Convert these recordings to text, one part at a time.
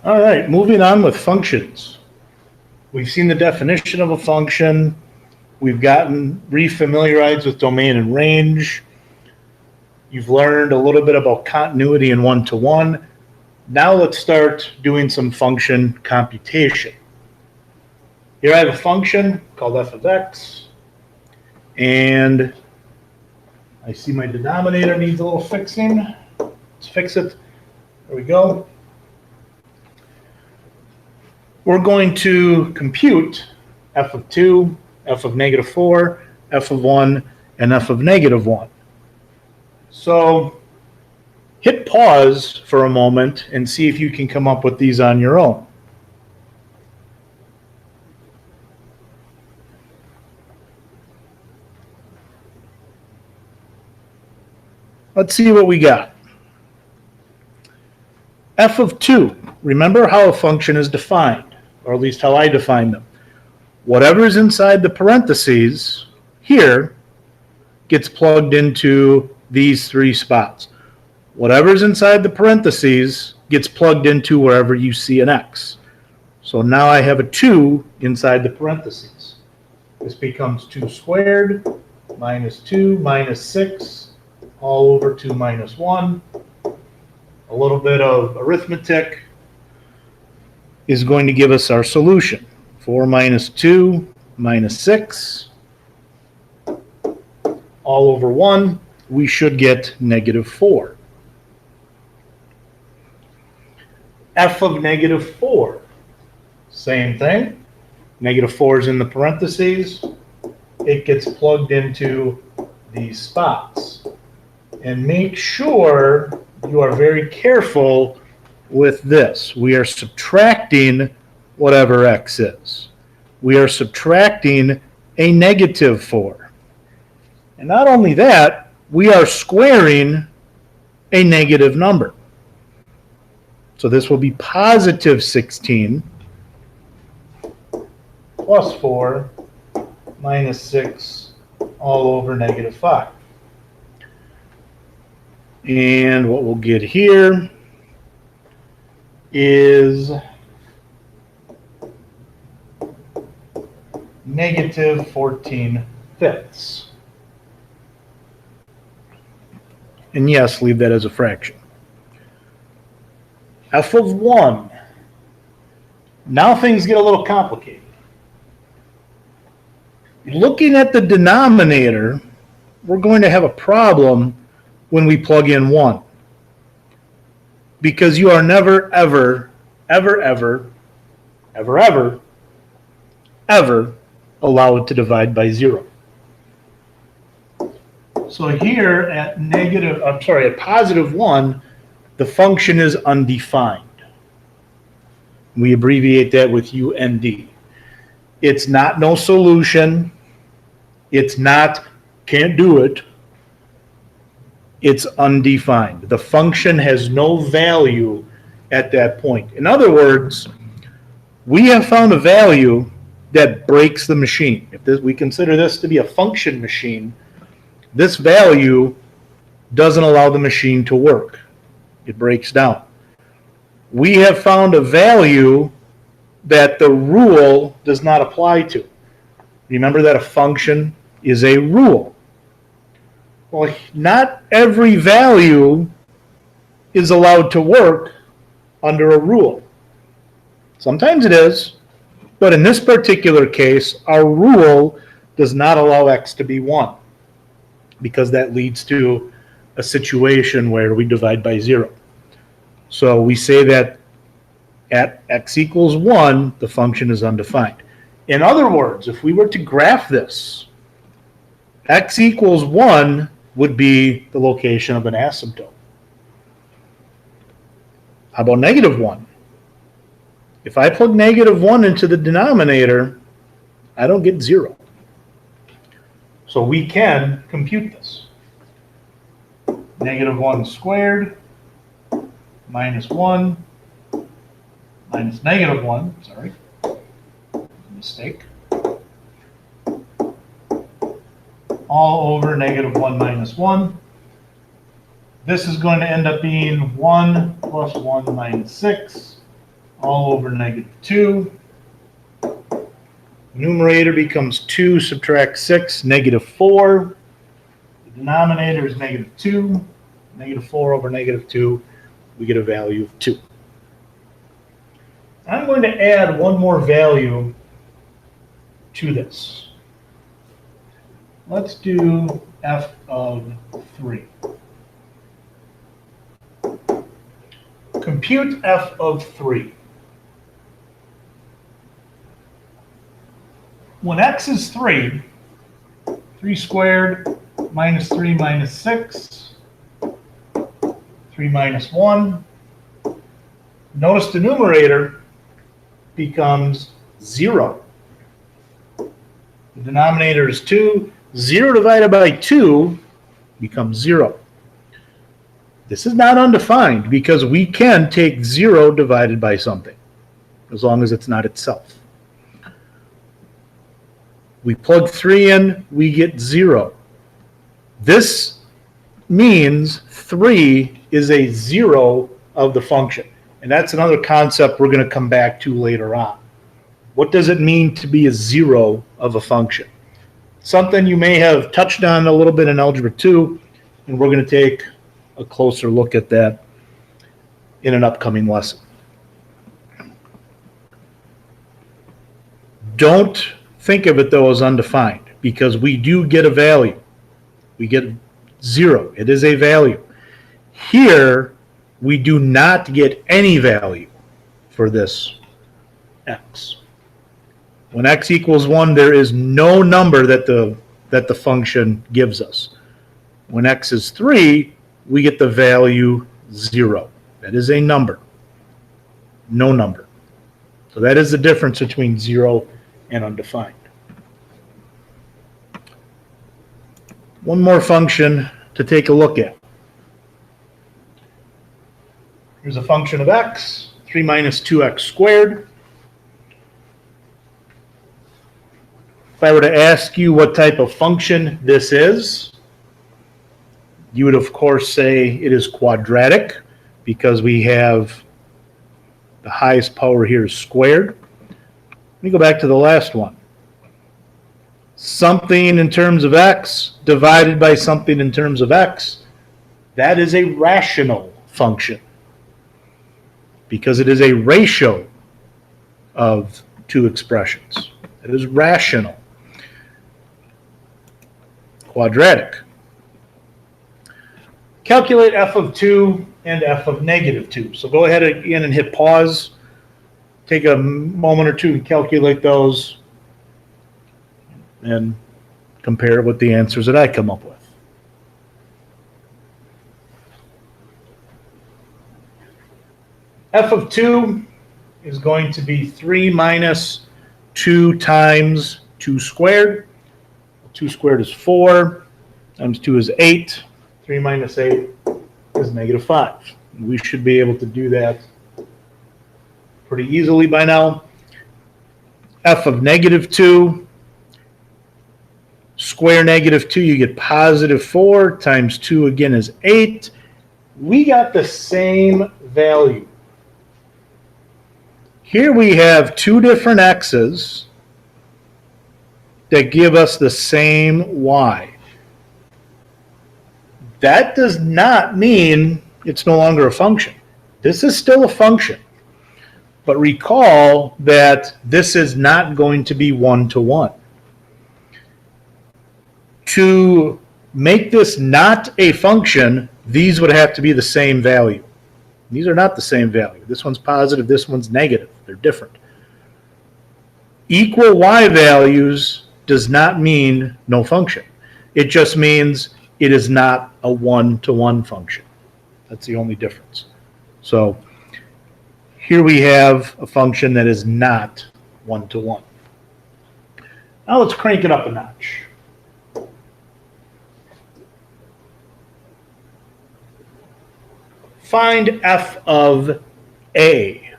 All right, moving on with functions. We've seen the definition of a function. We've gotten refamiliarized with domain and range. You've learned a little bit about continuity and one-to-one. Now let's start doing some function computation. Here I have a function called f of x, and I see my denominator needs a little fixing. Let's fix it. There we go. We're going to compute f of 2, f of negative 4, f of 1, and f of negative 1. So hit pause for a moment and see if you can come up with these on your own. Let's see what we got. F of 2. Remember how a function is defined, or at least how I define them. Whatever is inside the parentheses here gets plugged into these three spots. Whatever's inside the parentheses gets plugged into wherever you see an x. So now I have a 2 inside the parentheses. This becomes 2 squared minus 2 minus 6 all over 2 minus 1. A little bit of arithmetic is going to give us our solution. 4 minus 2 minus 6 all over 1. We should get negative 4. F of negative 4. Same thing. Negative 4 is in the parentheses. It gets plugged into these spots. And make sure you are very careful with this. We are subtracting whatever x is. We are subtracting a negative 4. And not only that, we are squaring a negative number. So this will be positive 16 plus 4 minus 6 all over negative 5. And what we'll get here is negative 14/5. And yes, leave that as a fraction. F of 1. Now things get a little complicated. Looking at the denominator, we're going to have a problem when we plug in 1. Because you are never, ever, ever, ever, ever, ever, ever allowed to divide by 0. So here at positive 1, the function is undefined. We abbreviate that with UND. It's not no solution. It's not can't do it. It's undefined. The function has no value at that point. In other words, we have found a value that breaks the machine. If we consider this to be a function machine, this value doesn't allow the machine to work. It breaks down. We have found a value that the rule does not apply to. Remember that a function is a rule. Well, not every value is allowed to work under a rule. Sometimes it is, but in this particular case, our rule does not allow x to be 1, because that leads to a situation where we divide by 0. So we say that at x equals 1, the function is undefined. In other words, if we were to graph this, x equals 1 would be the location of an asymptote. How about negative 1? If I plug negative 1 into the denominator, I don't get 0. So we can compute this. Negative 1 squared minus 1 minus negative 1, sorry, mistake, all over negative 1 minus 1. This is going to end up being 1 plus 1 minus 6 all over -2. Numerator becomes 2, subtract 6, -4. The denominator is -2. -4 over -2, we get a value of 2. I'm going to add one more value to this. Let's do f of 3. Compute f of 3. When x is 3, 3 squared minus 3 minus 6, 3 minus 1. Notice the numerator becomes 0. The denominator is 2. 0 divided by 2 becomes 0. This is not undefined because we can take 0 divided by something, as long as it's not itself. We plug 3 in, we get 0. This means 3 is a 0 of the function. And that's another concept we're going to come back to later on. What does it mean to be a 0 of a function? Something you may have touched on a little bit in Algebra 2, and we're going to take a closer look at that in an upcoming lesson. Don't think of it, though, as undefined, because we do get a value. We get 0. It is a value. Here, we do not get any value for this x. When x equals 1, there is no number that the function gives us. When x is 3, we get the value 0. That is a number. No number. So that is the difference between 0 and undefined. One more function to take a look at. Here's a function of x, 3 minus 2x squared. If I were to ask you what type of function this is, you would of course say it is quadratic because we have the highest power here is squared. Let me go back to the last one. Something in terms of x divided by something in terms of x, that is a rational function because it is a ratio of two expressions. It is rational. Quadratic. Calculate f of 2 and f of -2. So go ahead again and hit pause. Take a moment or two to calculate those and compare it with the answers that I come up with. F of 2 is going to be 3 minus 2 times 2 squared. 2 squared is 4, times 2 is 8. 3 minus 8 is -5. We should be able to do that pretty easily by now. F of -2, square -2, you get +4, times 2 again is 8. We got the same value. Here we have two different x's that give us the same y. That does not mean it's no longer a function. This is still a function. But recall that this is not going to be one-to-one. To make this not a function, these would have to be the same value. These are not the same value. This one's positive, this one's negative. They're different. Equal y values does not mean no function. It just means it is not a one-to-one function. That's the only difference. So here we have a function that is not one-to-one. Now let's crank it up a notch. Find f of a.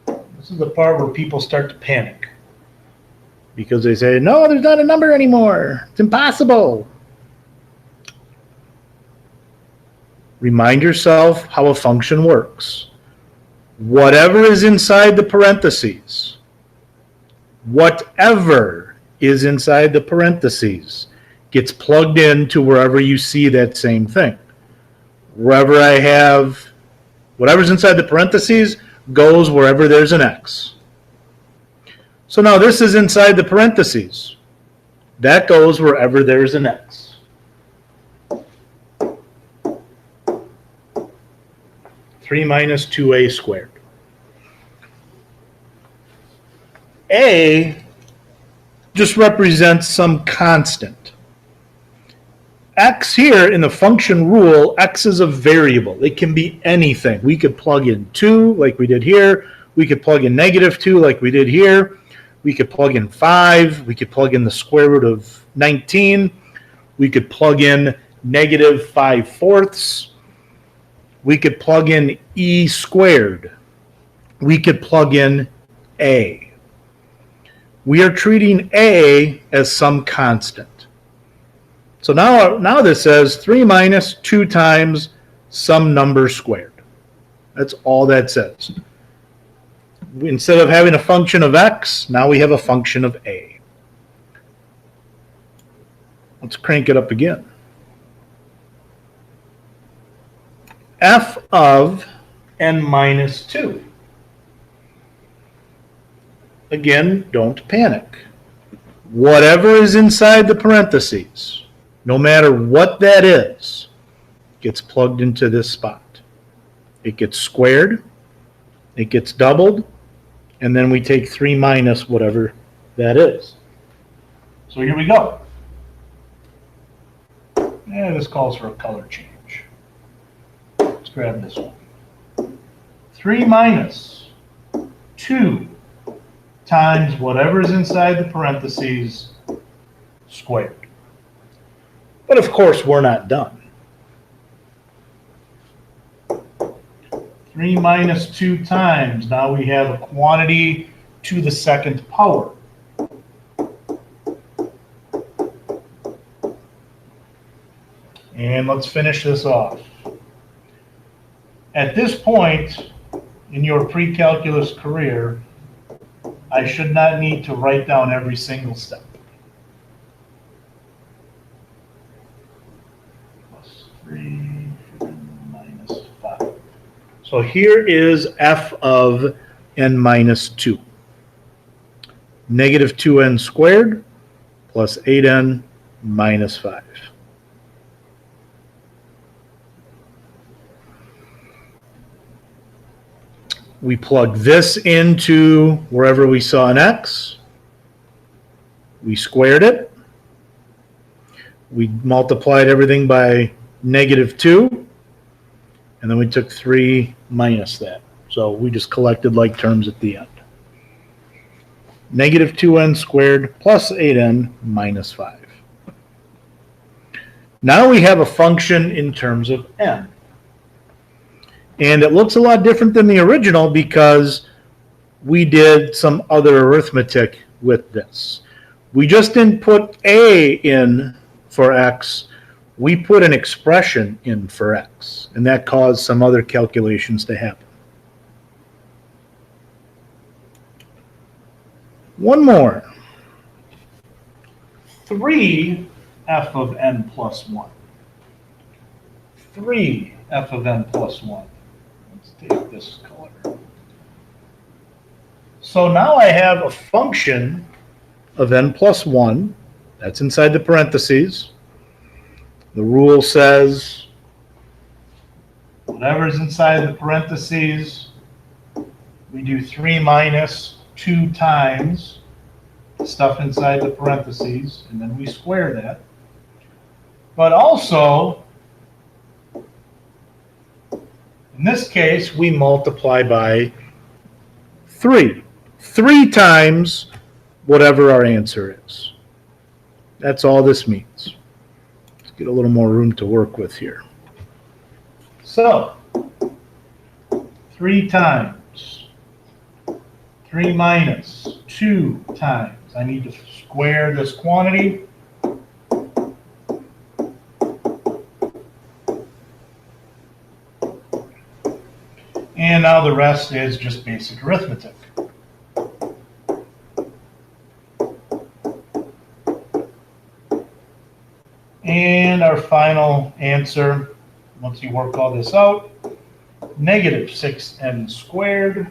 This is the part where people start to panic because they say, no, there's not a number anymore. It's impossible. Remind yourself how a function works. whatever is inside the parentheses, whatever is inside the parentheses gets plugged into wherever you see that same thing. Wherever I have, whatever's inside the parentheses goes wherever there's an X. So now this is inside the parentheses. That goes wherever there's an X. Three minus 2a squared. A just represents some constant. X here in the function rule, X is a variable. It can be anything. We could plug in 2 like we did here. We could plug in -2 like we did here. We could plug in 5. We could plug in the square root of 19. We could plug in -5/4. We could plug in e squared. We could plug in a. We are treating a as some constant. So now this says 3 minus 2 times some number squared. That's all that says. Instead of having a function of x, now we have a function of a. Let's crank it up again. F of n minus 2. Again, don't panic. Whatever is inside the parentheses, no matter what that is, gets plugged into this spot. It gets squared, it gets doubled, and then we take 3 minus whatever that is. So here we go. Yeah, this calls for a color change. Let's grab this one. 3 minus 2 times whatever is inside the parentheses squared. But of course, we're not done. 3 minus 2 times. Now we have a quantity to the second power. And let's finish this off. At this point in your pre-calculus career, I should not need to write down every single step. Plus 3 minus 5. So here is f of n minus 2. Negative 2n squared plus 8n minus 5. We plug this into wherever we saw an x. We squared it. We multiplied everything by -2. And then we took 3 minus that. So we just collected like terms at the end. Negative 2n squared plus 8n minus 5. Now we have a function in terms of n. And it looks a lot different than the original because we did some other arithmetic with this. We just didn't put a in for x. We put an expression in for x. And that caused some other calculations to happen. One more. 3 f of n plus 1. 3 f of n plus 1. Let's take this color. So now I have a function of n plus 1. That's inside the parentheses. The rule says whatever's inside the parentheses, we do 3 minus 2 times the stuff inside the parentheses, and then we square that. But also, in this case, we multiply by 3. 3 times whatever our answer is. That's all this means. Let's get a little more room to work with here. So, 3 times 3 minus 2 times. I need to square this quantity. And now the rest is just basic arithmetic. And our final answer, once you work all this out, negative 6n squared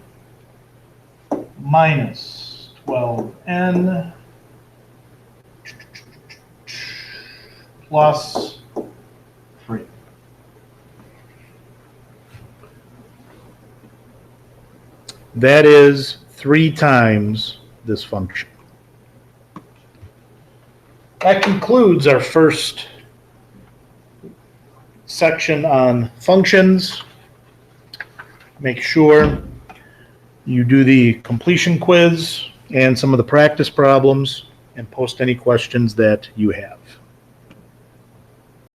minus 12n plus 3. That is 3 times this function. That concludes our first section on functions. Make sure you do the completion quiz and some of the practice problems and post any questions that you have.